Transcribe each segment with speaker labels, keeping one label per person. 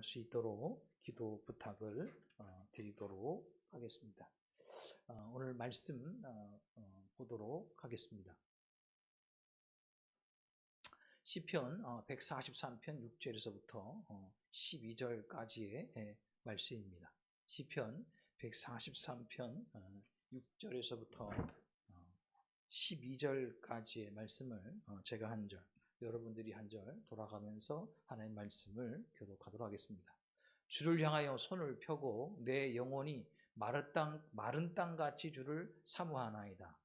Speaker 1: 할 수 있도록 기도 부탁을 드리도록 하겠습니다. 오늘 말씀 보도록 하겠습니다. 시편 143편 6절에서부터 12절까지의 말씀입니다. 시편 143편 6절에서부터 12절까지의 말씀을 제가 한 절, 여러분들이 한 절 돌아가면서 하나님의 말씀을 교독하도록 하겠습니다. 주를 향하여 손을 펴고 내 영혼이 마른 땅같이 주를 사모하나이다.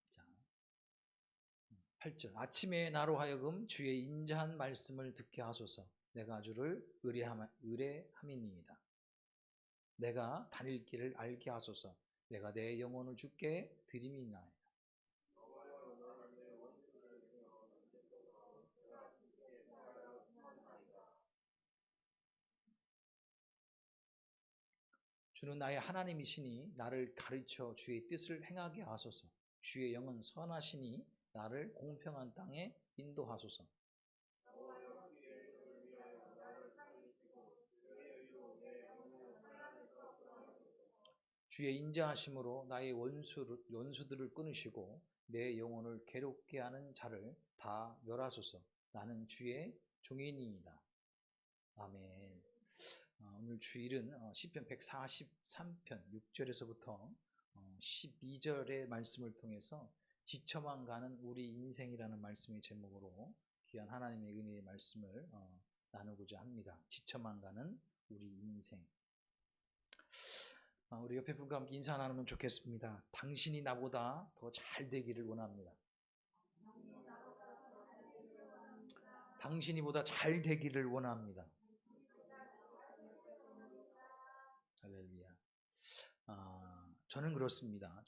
Speaker 1: 자, 8절 아침에 나로 하여금 주의 인자한 말씀을 듣게 하소서. 내가 주를 의뢰함이니이다. 내가 다닐 길을 알게 하소서. 내가 내 영혼을 주께 드림이나이다. 주는 나의 하나님이시니 나를 가르쳐 주의 뜻을 행하게 하소서. 주의 영은 선하시니 나를 공평한 땅에 인도하소서. 주의 인자하심으로 나의 원수들을 끊으시고 내 영혼을 괴롭게 하는 자를 다 멸하소서. 나는 주의 종이니이다. 아멘. 오늘 주일은 시편 143편 6절에서부터 12절의 말씀을 통해서 지쳐만 가는 우리 인생이라는 말씀의 제목으로 귀한 하나님의 은혜의 말씀을 나누고자 합니다. 지쳐만 가는 우리 인생. 우리 옆에 분과 함께 인사 나누면 좋겠습니다. 당신이 나보다 더 잘 되기를 원합니다. 당신이보다 잘 되기를 원합니다. 할렐루야. 저는 그렇습니다.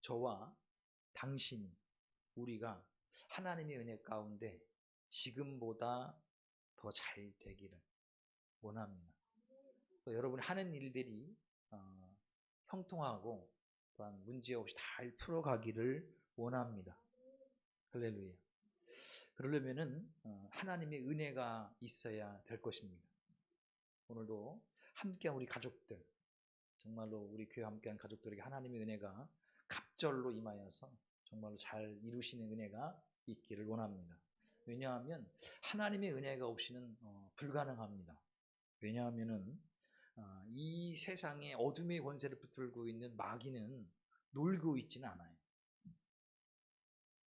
Speaker 1: 저와 당신이, 우리가 하나님의 은혜 가운데 지금보다 더 잘 되기를 원합니다. 또 여러분이 하는 일들이 형통하고 또한 문제없이 잘 풀어가기를 원합니다. 할렐루야. 그러려면은 하나님의 은혜가 있어야 될 것입니다. 오늘도 함께한 우리 가족들, 정말로 우리 교회 함께한 가족들에게 하나님의 은혜가 갑절로 임하여서 정말로 잘 이루시는 은혜가 있기를 원합니다. 왜냐하면 하나님의 은혜가 없이는 불가능합니다. 왜냐하면은 이 세상에 어둠의 권세를 붙들고 있는 마귀는 놀고 있지는 않아요.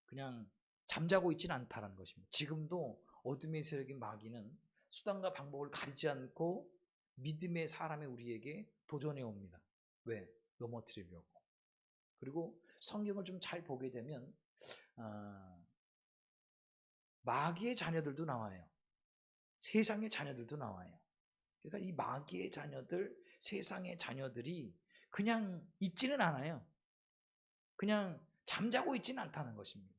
Speaker 1: 그냥 잠자고 있지는 않다는 것입니다. 지금도 어둠의 세력인 마귀는 수단과 방법을 가리지 않고 믿음의 사람의 우리에게 도전해 옵니다. 왜? 넘어뜨리려고. 그리고 성경을 좀 잘 보게 되면 마귀의 자녀들도 나와요. 세상의 자녀들도 나와요. 그러니까 이 마귀의 자녀들, 세상의 자녀들이 그냥 있지는 않아요. 그냥 잠자고 있지는 않다는 것입니다.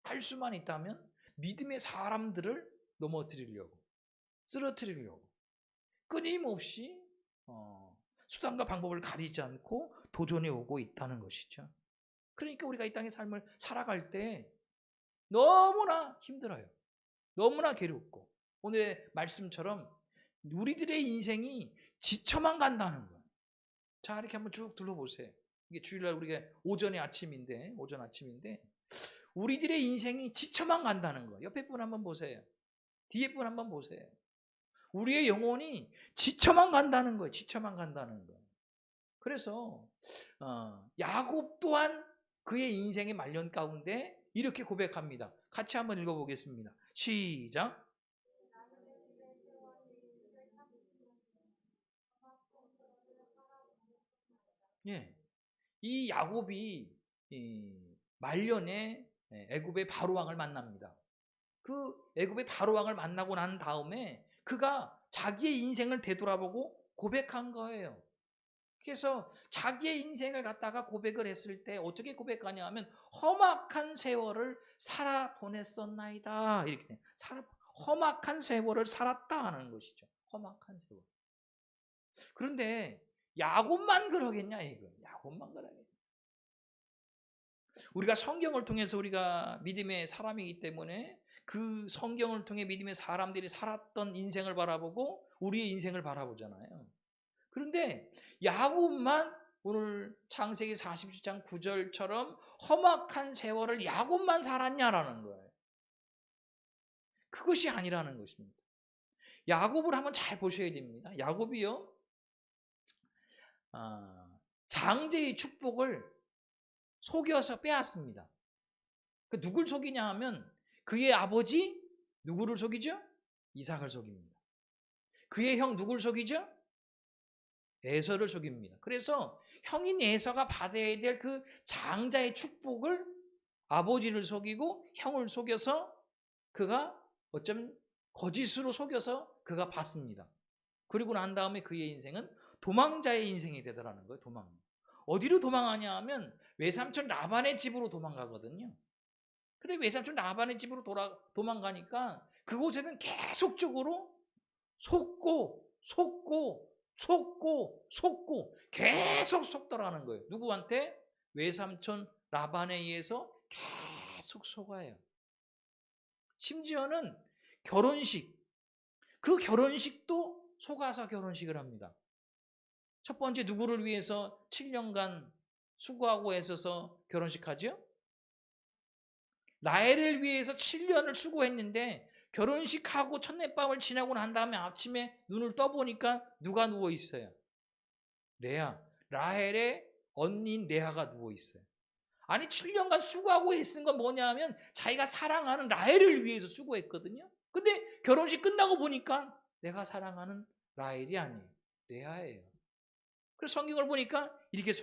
Speaker 1: 할 수만 있다면 믿음의 사람들을 넘어뜨리려고, 쓰러뜨리려고 끊임없이 수단과 방법을 가리지 않고 도전해 오고 있다는 것이죠. 그러니까 우리가 이 땅의 삶을 살아갈 때 너무나 힘들어요. 너무나 괴롭고, 오늘의 말씀처럼 우리들의 인생이 지쳐만 간다는 거예요. 자, 이렇게 한번 쭉 둘러보세요. 이게 주일날 우리가 오전 아침인데 우리들의 인생이 지쳐만 간다는 거예요. 옆에 분 한번 보세요. 뒤에 분 한번 보세요. 우리의 영혼이 지쳐만 간다는 거예요. 지쳐만 간다는 거예요. 그래서 야곱 또한 그의 인생의 말년 가운데 이렇게 고백합니다. 같이 한번 읽어보겠습니다. 시작. 예, 이 야곱이 말년에 애굽의 바로왕을 만납니다. 그 애굽의 바로왕을 만나고 난 다음에 그가 자기의 인생을 되돌아보고 고백한 거예요. 그래서 자기의 인생을 갖다가 고백을 했을 때 어떻게 고백하냐 하면 험악한 세월을 살아 보냈었나이다. 이렇게 험악한 세월을 살았다 하는 것이죠. 험악한 세월. 그런데 야곱만 그러겠냐 이거. 야곱만 그러겠냐. 우리가 성경을 통해서 우리가 믿음의 사람이기 때문에 그 성경을 통해 믿음의 사람들이 살았던 인생을 바라보고 우리의 인생을 바라보잖아요. 그런데 야곱만 오늘 창세기 47장 9절처럼 험악한 세월을 야곱만 살았냐라는 거예요. 그것이 아니라는 것입니다. 야곱을 한번 잘 보셔야 됩니다. 야곱이요, 장제의 축복을 속여서 빼앗습니다. 누굴 속이냐 하면 그의 아버지 누구를 속이죠? 이삭을 속입니다. 그의 형 누굴 속이죠? 에서를 속입니다. 그래서 형인 에서가 받아야 될 그 장자의 축복을 아버지를 속이고 형을 속여서 그가 어쩌면 거짓으로 속여서 그가 받습니다. 그리고 난 다음에 그의 인생은 도망자의 인생이 되더라는 거예요. 도망. 어디로 도망하냐 하면 외삼촌 라반의 집으로 도망가거든요. 근데 외삼촌 라반의 집으로 도망가니까 그곳에는 계속적으로 속고 계속 속더라는 거예요. 누구한테? 외삼촌 라반에 의해서 계속 속아요. 심지어는 결혼식, 그 결혼식도 속아서 결혼식을 합니다. 첫 번째 누구를 위해서 7년간 수고하고 애써서 결혼식 하죠? 라헬을 위해서 7년을 수고했는데 결혼식하고 첫날밤을 지나고 난 다음에 아침에 눈을 떠보니까 누가 누워 있어요? 레아, 라헬의 언니인 레아가 누워 있어요. 아니 7년간 수고하고 애쓴 건 뭐냐 하면 자기가 사랑하는 라헬을 위해서 수고했거든요. 근데 결혼식 끝나고 보니까 내가 사랑하는 라헬이 아니에요. 레아예요. 그래서 성경을 보니까 이렇게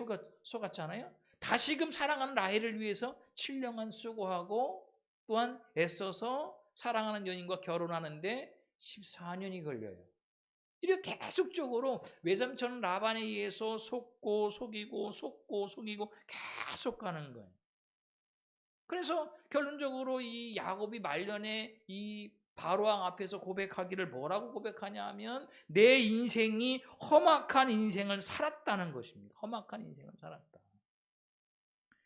Speaker 1: 속았잖아요. 다시금 사랑하는 라헬을 위해서 7년간 수고하고 또한 애써서 사랑하는 연인과 결혼하는데 14년이 걸려요. 이렇게 계속적으로 외삼촌 라반에 의해서 속고 속이고 계속 가는 거예요. 그래서 결론적으로 이 야곱이 말년에 이 바로왕 앞에서 고백하기를 뭐라고 고백하냐 하면 내 인생이 험악한 인생을 살았다는 것입니다. 험악한 인생을 살았다.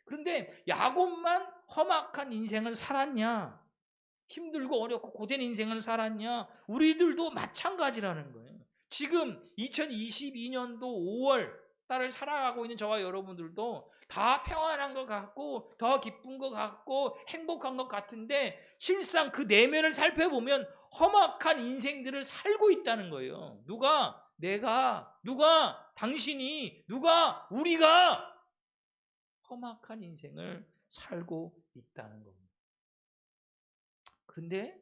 Speaker 1: 그런데 야곱만 험악한 인생을 살았냐? 힘들고 어렵고 고된 인생을 살았냐? 우리들도 마찬가지라는 거예요. 지금 2022년도 5월 달을 살아가고 있는 저와 여러분들도 다 평안한 것 같고 더 기쁜 것 같고 행복한 것 같은데 실상 그 내면을 살펴보면 험악한 인생들을 살고 있다는 거예요. 누가? 내가, 누가? 당신이, 누가? 우리가 험악한 인생을 살고 있다는 겁니다. 그런데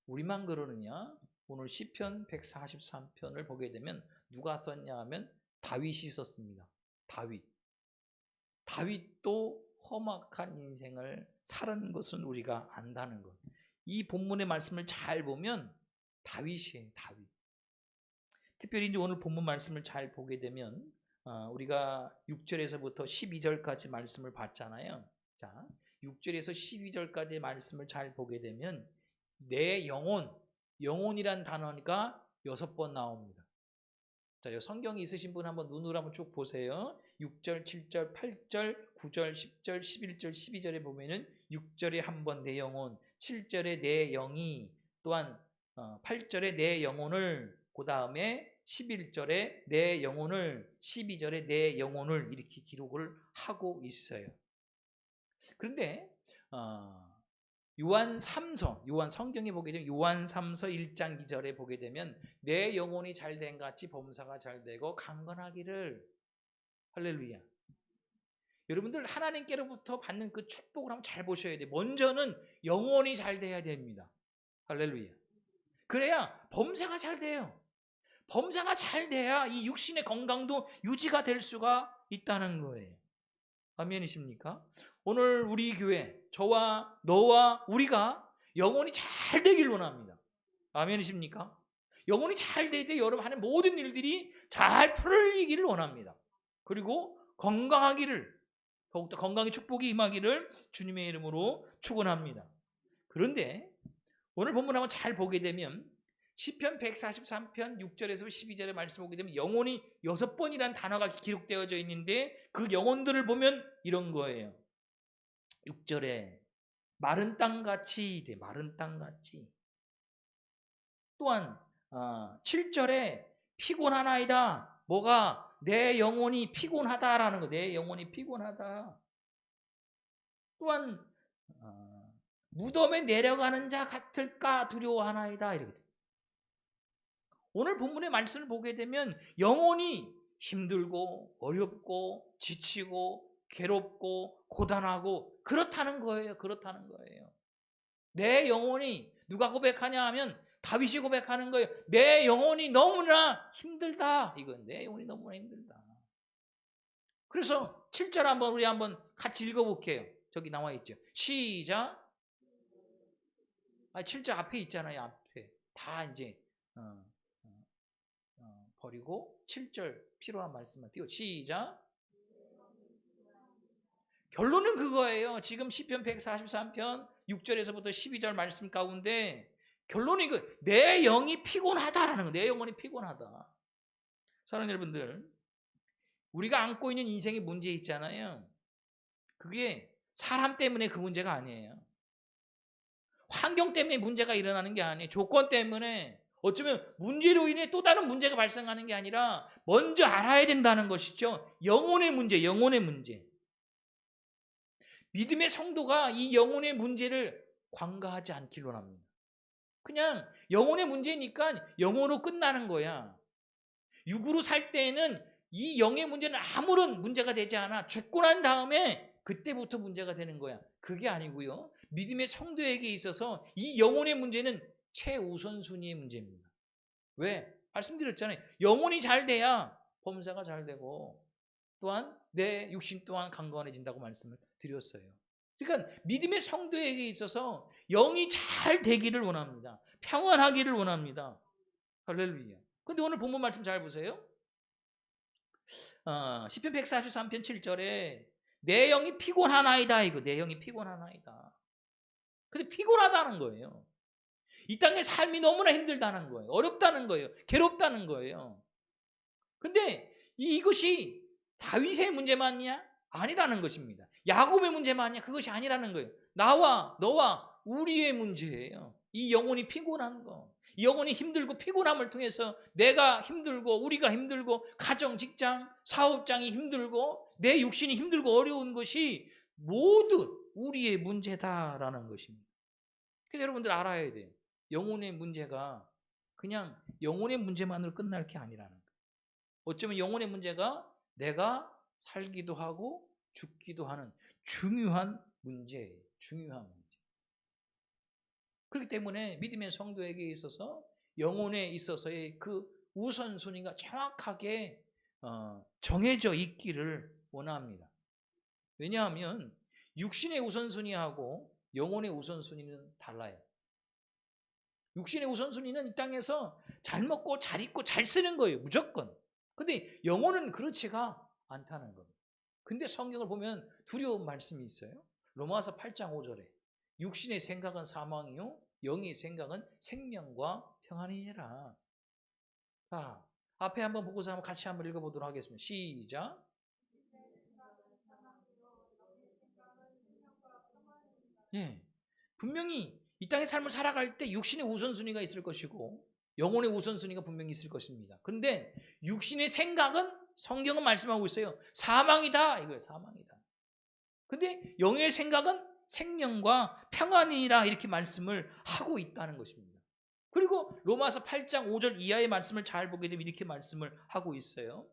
Speaker 1: 우리만 그러느냐? 오늘 시편 143편을 보게 되면 누가 썼냐 하면 다윗이 썼습니다. 다윗도 험악한 인생을 살은 것은 우리가 안다는 것. 이 본문의 말씀을 잘 보면 다윗이에요. 다윗. 특별히 이제 오늘 본문 말씀을 잘 보게 되면 우리가 6절에서부터 12절까지 말씀을 봤잖아요. 자, 6절에서 12절까지 말씀을 잘 보게 되면 내 영혼이란 단어가 6번 나옵니다. 자, 성경이 있으신 분 한번 눈으로 한번 쭉 보세요. 6절, 7절, 8절, 9절, 10절, 11절, 12절에 보면은 6절에 한번 내 영혼, 7절에 내 영이, 또한 8절에 내 영혼을, 그 다음에 11절에 내 영혼을, 12절에 내 영혼을 이렇게 기록을 하고 있어요. 그런데 요한 성경에 보게 되면 요한 3서 1장 2절에 보게 되면 내 영혼이 잘된 같이 범사가 잘되고 강건하기를. 할렐루야. 여러분들 하나님께로부터 받는 그 축복을 한번 잘 보셔야 돼요. 먼저는 영혼이 잘 돼야 됩니다. 할렐루야. 그래야 범사가 잘 돼요. 범사가 잘 돼야 이 육신의 건강도 유지가 될 수가 있다는 거예요. 아멘이십니까? 오늘 우리 교회, 저와 너와 우리가 영혼이 잘 되길 원합니다. 아멘이십니까? 영혼이 잘 될 때 여러분 하는 모든 일들이 잘 풀리기를 원합니다. 그리고 건강하기를, 더욱더 건강의 축복이 임하기를 주님의 이름으로 축원합니다. 그런데 오늘 본문 한번 잘 보게 되면 시편 143편 6절에서 12절의 말씀 보게 되면 영혼이 6번이라는 단어가 기록되어져 있는데 그 영혼들을 보면 이런 거예요. 6절에 마른 땅같이 돼. 마른 땅같이. 또한 7절에 피곤하나이다. 뭐가? 내 영혼이 피곤하다라는 거. 내 영혼이 피곤하다. 또한 무덤에 내려가는 자 같을까 두려워하나이다. 이렇게 돼. 오늘 본문의 말씀을 보게 되면 영혼이 힘들고 어렵고 지치고 괴롭고 고단하고 그렇다는 거예요. 그렇다는 거예요. 내 영혼이 누가 고백하냐 하면 다윗이 고백하는 거예요. 내 영혼이 너무나 힘들다. 이건 내 영혼이 너무나 힘들다. 그래서 7절 한번 우리 한번 같이 읽어볼게요. 저기 나와 있죠. 시작. 7절 앞에 있잖아요. 앞에 다 이제 버리고 7절 필요한 말씀만 띄워. 시작. 결론은 그거예요. 지금 시편 143편 6절에서부터 12절 말씀 가운데 결론이 내 영이 피곤하다라는 거. 내 영혼이 피곤하다. 사랑하는 여러분들, 우리가 안고 있는 인생의 문제 있잖아요. 그게 사람 때문에 그 문제가 아니에요. 환경 때문에 문제가 일어나는 게 아니에요. 조건 때문에 어쩌면 문제로 인해 또 다른 문제가 발생하는 게 아니라 먼저 알아야 된다는 것이죠. 영혼의 문제, 영혼의 문제. 믿음의 성도가 이 영혼의 문제를 관가하지 않길 원합니다. 그냥 영혼의 문제니까 영으로 끝나는 거야. 육으로 살 때에는 이 영의 문제는 아무런 문제가 되지 않아. 죽고 난 다음에 그때부터 문제가 되는 거야. 그게 아니고요. 믿음의 성도에게 있어서 이 영혼의 문제는 최우선순위의 문제입니다. 왜? 말씀드렸잖아요. 영혼이 잘 돼야 범사가 잘 되고 또한 내 육신 또한 강건해진다고 말씀을 드렸어요. 그러니까 믿음의 성도에게 있어서 영이 잘 되기를 원합니다. 평안하기를 원합니다. 할렐루야. 근데 오늘 본문 말씀 잘 보세요. 시편 143편 7절에 내 영이 피곤하나이다. 이거 내 영이 피곤하나이다. 근데 피곤하다는 거예요. 이 땅의 삶이 너무나 힘들다는 거예요. 어렵다는 거예요. 괴롭다는 거예요. 근데 이것이 다윗의 문제만이냐? 아니라는 것입니다. 야곱의 문제만이냐? 그것이 아니라는 거예요. 나와 너와 우리의 문제예요. 이 영혼이 피곤한 거. 이 영혼이 힘들고 피곤함을 통해서 내가 힘들고 우리가 힘들고 가정, 직장, 사업장이 힘들고 내 육신이 힘들고 어려운 것이 모두 우리의 문제다라는 것입니다. 그래서 여러분들 알아야 돼요. 영혼의 문제가 그냥 영혼의 문제만으로 끝날 게 아니라는 거예요. 어쩌면 영혼의 문제가 내가 살기도 하고 죽기도 하는 중요한 문제예요. 중요한 문제. 그렇기 때문에 믿음의 성도에게 있어서 영혼에 있어서의 그 우선순위가 정확하게 정해져 있기를 원합니다. 왜냐하면 육신의 우선순위하고 영혼의 우선순위는 달라요. 육신의 우선순위는 이 땅에서 잘 먹고 잘 입고 잘 쓰는 거예요. 무조건. 근데 영혼은 그렇지가 않다는 겁니다. 근데 성경을 보면 두려운 말씀이 있어요. 로마서 8장 5절에 육신의 생각은 사망이요 영의 생각은 생명과 평안이니라. 자, 앞에 한번 보고서 한번 같이 한번 읽어보도록 하겠습니다. 시작. 예, 분명히 이 땅의 삶을 살아갈 때 육신의 우선순위가 있을 것이고 영혼의 우선순위가 분명히 있을 것입니다. 그런데 육신의 생각은 성경은 말씀하고 있어요. 사망이다. 이거예요. 사망이다. 근데 영의 생각은 생명과 평안이라 이렇게 말씀을 하고 있다는 것입니다. 그리고 로마서 8장 5절 이하의 말씀을 잘 보게 되면 이렇게 말씀을 하고 있어요.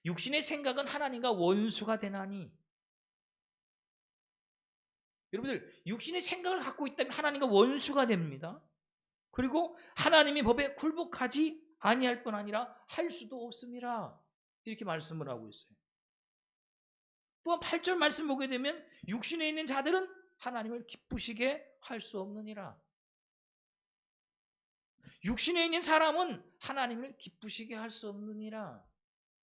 Speaker 1: 육신의 생각은 하나님과 원수가 되나니. 여러분들 육신의 생각을 갖고 있다면 하나님과 원수가 됩니다. 그리고 하나님의 법에 굴복하지 아니할 뿐 아니라 할 수도 없음이라 이렇게 말씀을 하고 있어요. 또한 8절 말씀 보게 되면 육신에 있는 자들은 하나님을 기쁘시게 할 수 없느니라. 육신에 있는 사람은 하나님을 기쁘시게 할 수 없느니라.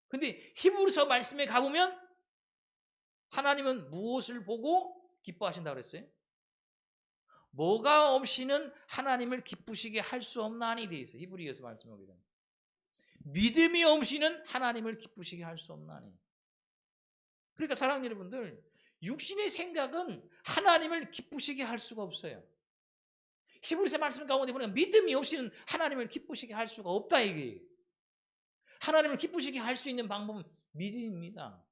Speaker 1: 근데 히브리서 말씀에 가보면 하나님은 무엇을 보고 기뻐하신다고 그랬어요? 뭐가 없이는 하나님을 기쁘시게 할 수 없나니 돼 있어요. 히브리서에서 말씀하게 됩니다. 믿음이 없이는 하나님을 기쁘시게 할 수 없나니. 그러니까 사랑하는 여러분들, 육신의 생각은 하나님을 기쁘시게 할 수가 없어요. 히브리서 말씀 가운데 보면 믿음이 없이는 하나님을 기쁘시게 할 수가 없다 이게. 하나님을 기쁘시게 할 수 있는 방법은 믿음입니다.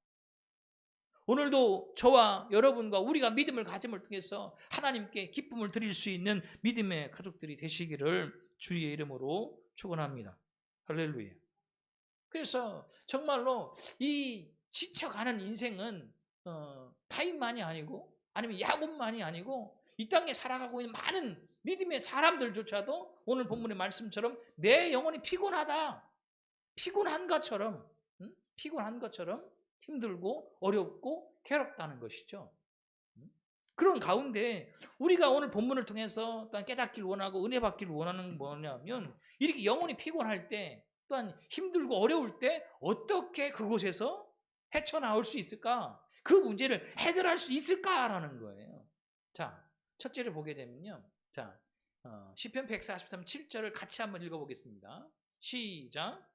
Speaker 1: 오늘도 저와 여러분과 우리가 믿음을 가짐을 통해서 하나님께 기쁨을 드릴 수 있는 믿음의 가족들이 되시기를 주의 이름으로 축원합니다. 할렐루야. 그래서 정말로 이 지쳐가는 인생은 타임만이 아니고 아니면 야곱만이 아니고 이 땅에 살아가고 있는 많은 믿음의 사람들조차도 오늘 본문의 말씀처럼 내 영혼이 피곤하다. 피곤한 것처럼 힘들고 어렵고 괴롭다는 것이죠. 그런 가운데 우리가 오늘 본문을 통해서 또한 깨닫기를 원하고 은혜 받기를 원하는 뭐냐면 이렇게 영혼이 피곤할 때 또한 힘들고 어려울 때 어떻게 그곳에서 헤쳐나올 수 있을까? 그 문제를 해결할 수 있을까라는 거예요. 자, 첫째를 보게 되면요. 자, 시편 143, 7절을 같이 한번 읽어보겠습니다. 시작.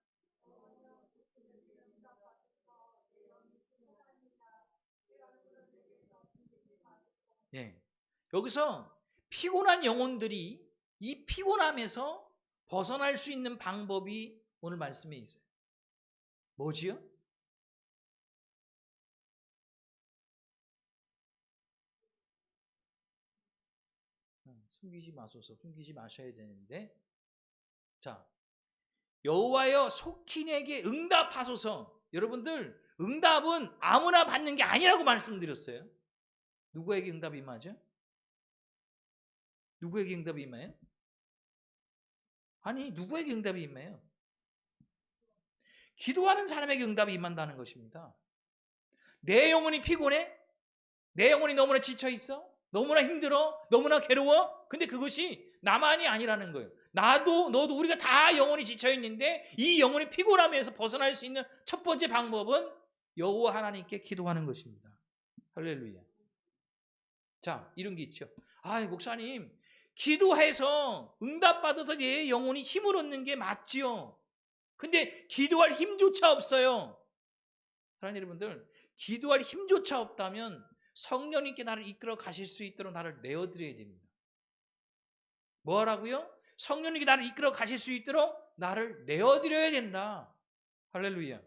Speaker 1: 네. 여기서 피곤한 영혼들이 이 피곤함에서 벗어날 수 있는 방법이 오늘 말씀에 있어요. 뭐지요? 숨기지 마소서. 숨기지 마셔야 되는데. 자, 여호와여 속히 내게 응답하소서. 여러분들 응답은 아무나 받는 게 아니라고 말씀드렸어요. 누구에게 응답이 임하죠? 누구에게 응답이 임해요? 아니, 누구에게 응답이 임해요? 기도하는 사람에게 응답이 임한다는 것입니다. 내 영혼이 피곤해? 내 영혼이 너무나 지쳐있어? 너무나 힘들어? 너무나 괴로워? 근데 그것이 나만이 아니라는 거예요. 나도 너도 우리가 다 영혼이 지쳐있는데 이 영혼이 피곤함에서 벗어날 수 있는 첫 번째 방법은 여호와 하나님께 기도하는 것입니다. 할렐루야. 자, 이런 게 있죠. 목사님, 기도해서 응답받아서 내 영혼이 힘을 얻는 게 맞지요. 근데 기도할 힘조차 없어요. 사랑하는 여러분들, 기도할 힘조차 없다면 성령님께 나를 이끌어 가실 수 있도록 나를 내어드려야 됩니다. 뭐 하라고요? 성령님께 나를 이끌어 가실 수 있도록 나를 내어드려야 된다. 할렐루야.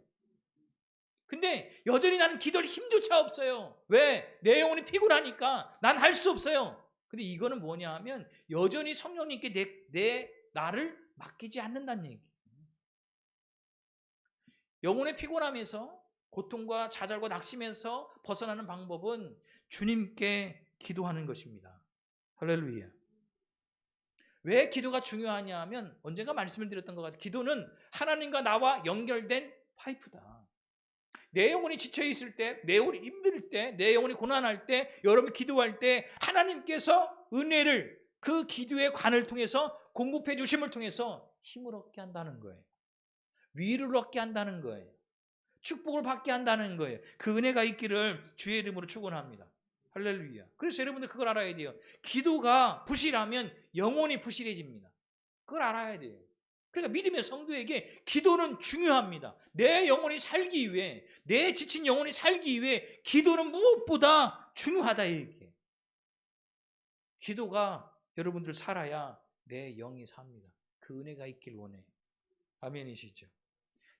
Speaker 1: 근데 여전히 나는 기도할 힘조차 없어요. 왜? 내 영혼이 피곤하니까 난 할 수 없어요. 근데 이거는 뭐냐 하면 여전히 성령님께 나를 맡기지 않는다는 얘기예요. 영혼의 피곤함에서 고통과 좌절과 낙심에서 벗어나는 방법은 주님께 기도하는 것입니다. 할렐루야. 왜 기도가 중요하냐 하면 언젠가 말씀을 드렸던 것 같아요. 기도는 하나님과 나와 연결된 파이프다. 내 영혼이 지쳐있을 때, 내 영혼이 힘들 때, 내 영혼이 고난할 때, 여러분이 기도할 때 하나님께서 은혜를 그 기도의 관을 통해서 공급해 주심을 통해서 힘을 얻게 한다는 거예요. 위로를 얻게 한다는 거예요. 축복을 받게 한다는 거예요. 그 은혜가 있기를 주의 이름으로 축원합니다. 할렐루야. 그래서 여러분들 그걸 알아야 돼요. 기도가 부실하면 영혼이 부실해집니다. 그걸 알아야 돼요. 그러니까 믿음의 성도에게 기도는 중요합니다. 내 영혼이 살기 위해, 내 지친 영혼이 살기 위해 기도는 무엇보다 중요하다 이렇게. 기도가 여러분들 살아야 내 영이 삽니다. 그 은혜가 있길 원해요. 아멘이시죠?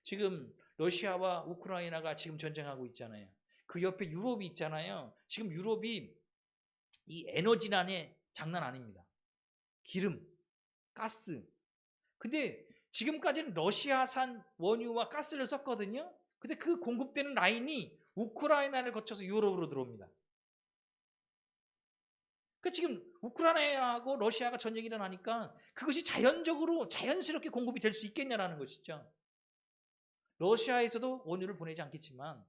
Speaker 1: 지금 러시아와 우크라이나가 지금 전쟁하고 있잖아요. 그 옆에 유럽이 있잖아요. 지금 유럽이 이 에너지난에 장난 아닙니다. 기름, 가스. 근데 지금까지는 러시아산 원유와 가스를 썼거든요. 근데 그 공급되는 라인이 우크라이나를 거쳐서 유럽으로 들어옵니다. 그 지금 우크라이나하고 러시아가 전쟁이 일어나니까 그것이 자연스럽게 공급이 될 수 있겠냐라는 것이죠. 러시아에서도 원유를 보내지 않겠지만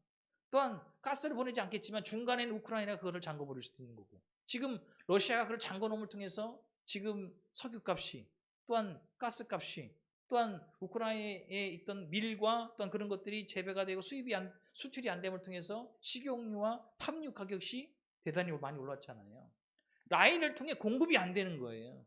Speaker 1: 또한 가스를 보내지 않겠지만 중간에는 우크라이나가 그것을 잠궈버릴 수도 있는 거고 지금 러시아가 그걸 잠궈놓음을 통해서 지금 석유값이 또한 가스값이 또한 우크라이나에 있던 밀과 또한 그런 것들이 재배가 되고 수출이 안 됨을 통해서 식용유와 팜유 가격이 대단히 많이 올랐잖아요. 라인을 통해 공급이 안 되는 거예요.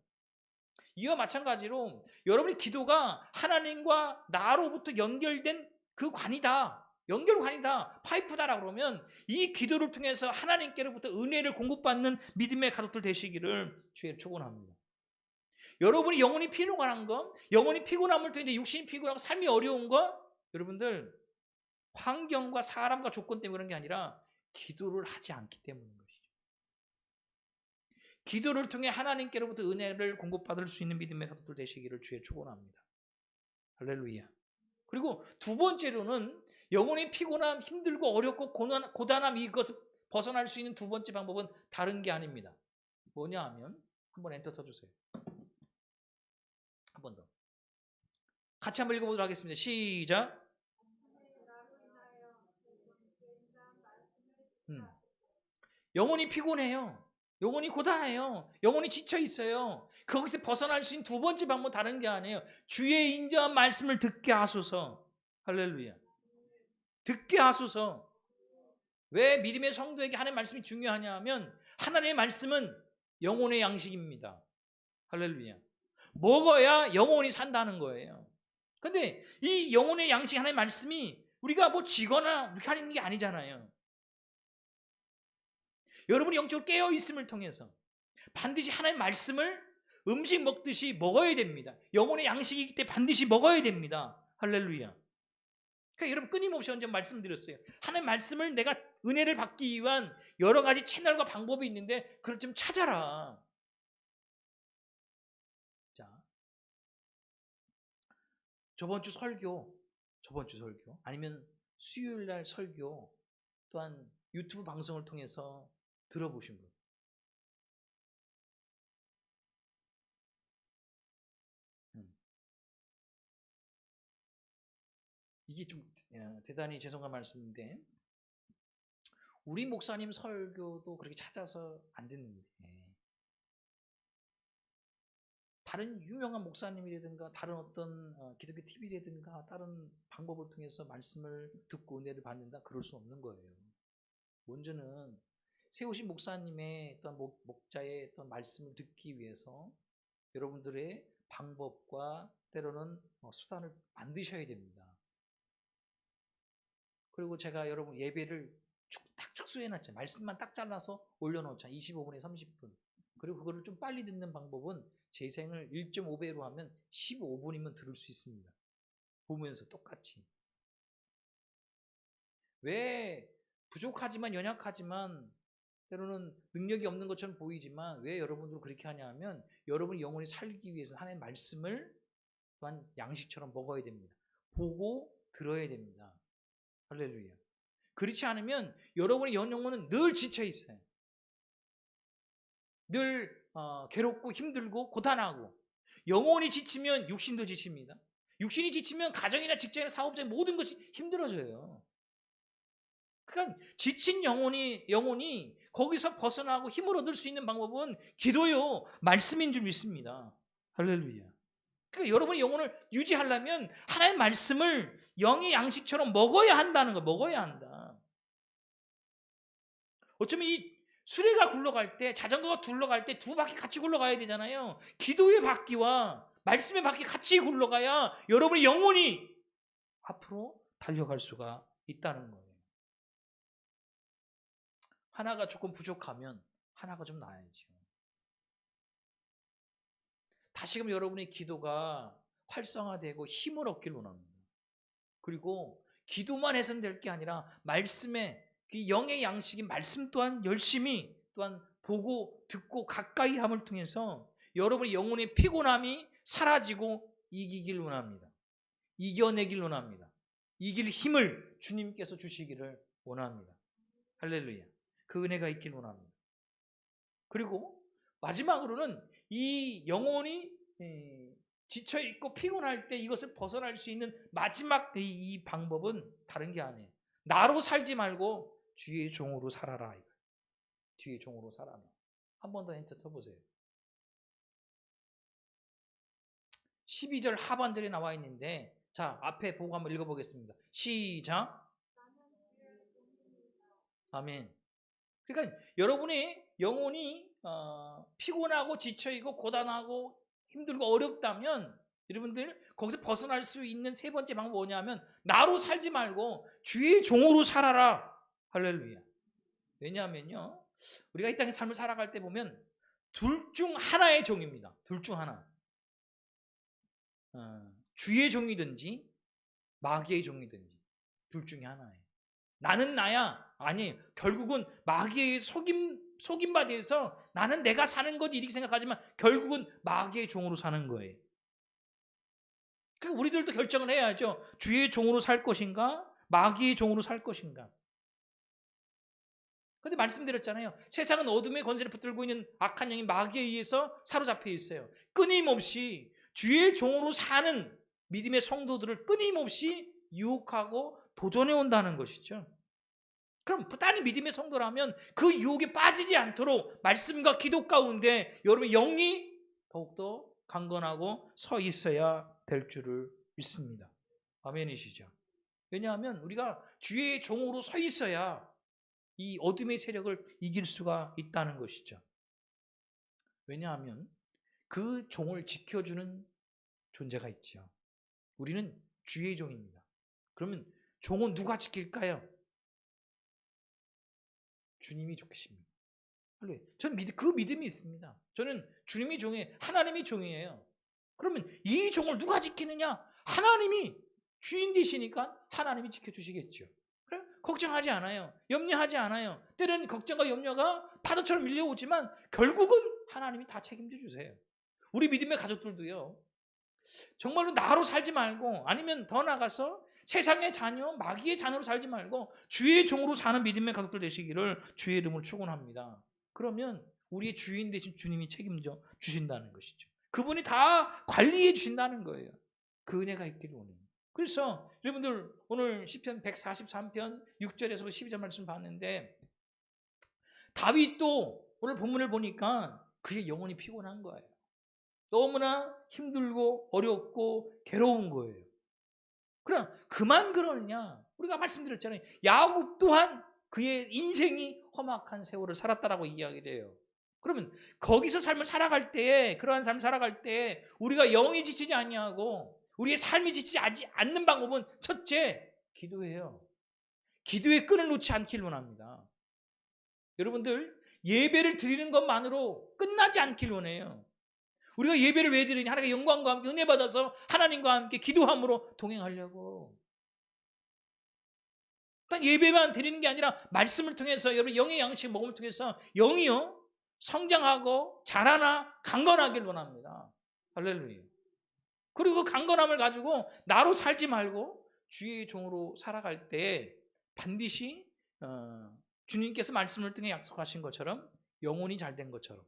Speaker 1: 이와 마찬가지로 여러분의 기도가 하나님과 나로부터 연결된 그 관이다. 연결관이다. 파이프다라고 그러면 이 기도를 통해서 하나님께로부터 은혜를 공급받는 믿음의 가족들 되시기를 주의 축원합니다. 여러분이 영혼이 피곤한 거, 영혼이 피곤함을 통해 육신이 피곤하고 삶이 어려운 거, 여러분들 환경과 사람과 조건 때문에 그런 게 아니라 기도를 하지 않기 때문인 것이죠. 기도를 통해 하나님께로부터 은혜를 공급받을 수 있는 믿음의 가족들 되시기를 주의 축원합니다. 할렐루야. 그리고 두 번째로는 영혼이 피곤함, 힘들고 어렵고 고단함 이것을 벗어날 수 있는 두 번째 방법은 다른 게 아닙니다. 뭐냐 하면 한번 엔터 쳐주세요. 한 번 더. 같이 한번 읽어보도록 하겠습니다. 시작. 영혼이 피곤해요. 영혼이 고단해요. 영혼이 지쳐 있어요. 거기서 벗어날 수 있는 두 번째 방법은 다른 게 아니에요. 주의 인자한 말씀을 듣게 하소서. 할렐루야. 듣게 하소서. 왜 믿음의 성도에게 하나님의 말씀이 중요하냐 하면 하나님의 말씀은 영혼의 양식입니다. 할렐루야. 먹어야 영혼이 산다는 거예요. 근데 이 영혼의 양식 하나님의 말씀이 우리가 뭐 지거나 이렇게 하는 게 아니잖아요. 여러분이 영적으로 깨어있음을 통해서 반드시 하나님의 말씀을 음식 먹듯이 먹어야 됩니다. 영혼의 양식이기 때문에 반드시 먹어야 됩니다. 할렐루야. 그러니까 여러분 끊임없이 언제 말씀드렸어요. 하나님의 말씀을 내가 은혜를 받기 위한 여러 가지 채널과 방법이 있는데 그걸 좀 찾아라. 자, 저번 주 설교 아니면 수요일 날 설교 또한 유튜브 방송을 통해서 들어보신 분. 이게 좀 대단히 죄송한 말씀인데 우리 목사님 설교도 그렇게 찾아서 안 듣는데 다른 유명한 목사님이라든가 다른 어떤 기독교 TV라든가 다른 방법을 통해서 말씀을 듣고 은혜를 받는다 그럴 수 없는 거예요. 먼저는 세우신 목사님의 어떤 목자의 어떤 말씀을 듣기 위해서 여러분들의 방법과 때로는 수단을 만드셔야 됩니다. 그리고 제가 여러분 예배를 딱 축소해놨잖아요. 말씀만 딱 잘라서 올려놓자. 25분에 30분. 그리고 그거를 좀 빨리 듣는 방법은 재생을 1.5배로 하면 15분이면 들을 수 있습니다. 보면서 똑같이. 왜 부족하지만 연약하지만 때로는 능력이 없는 것처럼 보이지만 왜 여러분들 그렇게 하냐 하면 여러분이 영혼이 살기 위해서 하나님의 말씀을 또한 양식처럼 먹어야 됩니다. 보고 들어야 됩니다. 할렐루야. 그렇지 않으면 여러분의 영혼은 늘 지쳐 있어요. 늘 괴롭고 힘들고 고단하고 영혼이 지치면 육신도 지칩니다. 육신이 지치면 가정이나 직장이나 사업자 모든 것이 힘들어져요. 그러니까 지친 영혼이 거기서 벗어나고 힘을 얻을 수 있는 방법은 기도요, 말씀인 줄 믿습니다. 할렐루야. 그러니까 여러분의 영혼을 유지하려면 하나님의 말씀을 영의 양식처럼 먹어야 한다는 거, 먹어야 한다. 어쩌면 이 수레가 굴러갈 때, 자전거가 굴러갈 때 두 바퀴 같이 굴러가야 되잖아요. 기도의 바퀴와 말씀의 바퀴 같이 굴러가야 여러분의 영혼이 앞으로 달려갈 수가 있다는 거예요. 하나가 조금 부족하면 하나가 좀 나아야죠. 다시금 여러분의 기도가 활성화되고 힘을 얻길 원합니다. 그리고 기도만 해서는 될 게 아니라 말씀의 그 영의 양식인 말씀 또한 열심히 또한 보고 듣고 가까이 함을 통해서 여러분의 영혼의 피곤함이 사라지고 이기길 원합니다. 이겨내길 원합니다. 이길 힘을 주님께서 주시기를 원합니다. 할렐루야. 그 은혜가 있길 원합니다. 그리고 마지막으로는 이 영혼이 지쳐있고 피곤할 때 이것을 벗어날 수 있는 마지막 이 방법은 다른 게 아니에요. 나로 살지 말고 주의 종으로 살아라. 주의 종으로 살아라. 한 번 더 엔터 쳐보세요. 12절 하반절에 나와 있는데 자, 앞에 보고 한번 읽어보겠습니다. 시작. 아멘. 그러니까 여러분의 영혼이 피곤하고 지쳐있고 고단하고 힘들고 어렵다면 여러분들 거기서 벗어날 수 있는 세 번째 방법은 뭐냐면 나로 살지 말고 주의 종으로 살아라. 할렐루야. 왜냐하면요, 우리가 이 땅의 삶을 살아갈 때 보면 둘 중 하나의 종입니다. 둘 중 하나. 주의 종이든지 마귀의 종이든지 둘 중에 하나예요. 나는 나야. 아니, 결국은 마귀의 속임받아서 나는 내가 사는 거지 이렇게 생각하지만 결국은 마귀의 종으로 사는 거예요. 그러니까 우리들도 결정을 해야죠. 주의 종으로 살 것인가 마귀의 종으로 살 것인가. 그런데 말씀드렸잖아요. 세상은 어둠의 권세를 붙들고 있는 악한 영인 마귀에 의해서 사로잡혀 있어요. 끊임없이 주의 종으로 사는 믿음의 성도들을 끊임없이 유혹하고 도전해 온다는 것이죠. 그럼 단히 믿음의 성도라면 그 유혹에 빠지지 않도록 말씀과 기도 가운데 여러분의 영이 더욱더 강건하고 서 있어야 될 줄을 믿습니다. 아멘이시죠? 왜냐하면 우리가 주의 종으로 서 있어야 이 어둠의 세력을 이길 수가 있다는 것이죠. 왜냐하면 그 종을 지켜주는 존재가 있죠. 우리는 주의 종입니다. 그러면 종은 누가 지킬까요? 주님이 지키십니다. 저는 그 믿음이 있습니다. 저는 주님이 종이에요. 하나님이 종이에요. 그러면 이 종을 누가 지키느냐? 하나님이 주인 되시니까 하나님이 지켜주시겠죠. 그래? 걱정하지 않아요. 염려하지 않아요. 때로는 걱정과 염려가 파도처럼 밀려오지만 결국은 하나님이 다 책임져 주세요. 우리 믿음의 가족들도요. 정말로 나로 살지 말고 아니면 더 나가서 세상의 자녀, 마귀의 자녀로 살지 말고 주의 종으로 사는 믿음의 가족들 되시기를 주의 이름으로 축원합니다. 그러면 우리의 주인 되신 주님이 책임져 주신다는 것이죠. 그분이 다 관리해 주신다는 거예요. 그 은혜가 있기를 원해요. 그래서 여러분들 오늘 시편 143편 6절에서 12절 말씀 봤는데 다윗도 오늘 본문을 보니까 그의 영혼이 피곤한 거예요. 너무나 힘들고 어렵고 괴로운 거예요. 그럼 그만 그러느냐? 우리가 말씀드렸잖아요. 야곱 또한 그의 인생이 험악한 세월을 살았다라고 이야기를 해요. 그러면 거기서 삶을 살아갈 때에 그러한 삶을 살아갈 때 우리가 영이 지치지 아니하고 우리의 삶이 지치지 않는 방법은 첫째, 기도해요. 기도의 끈을 놓지 않길 원합니다. 여러분들 예배를 드리는 것만으로 끝나지 않길 원해요. 우리가 예배를 왜 드리냐? 하나님의 영광과 함께 은혜 받아서 하나님과 함께 기도함으로 동행하려고. 단 예배만 드리는 게 아니라 말씀을 통해서 여러분 영의 양식 먹음을 통해서 영이요 성장하고 자라나 강건하길 원합니다. 할렐루야. 그리고 그 강건함을 가지고 나로 살지 말고 주의 종으로 살아갈 때 반드시 주님께서 말씀을 통해 약속하신 것처럼 영혼이 잘된 것처럼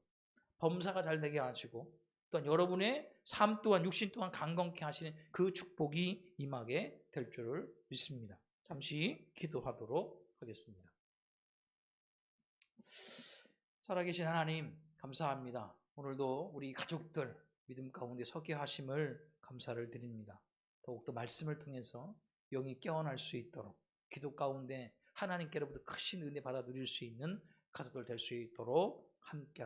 Speaker 1: 범사가 잘 되게 하시고 또한 여러분의 삶 또한 육신 또한 강건케 하시는 그 축복이 임하게 될 줄을 믿습니다. 잠시 기도하도록 하겠습니다. 살아계신 하나님 감사합니다. 오늘도 우리 가족들 믿음 가운데 서게 하심을 감사를 드립니다. 더욱더 말씀을 통해서 영이 깨어날 수 있도록 기도 가운데 하나님께로부터 크신 은혜 받아 누릴 수 있는 가족들 될 수 있도록 함께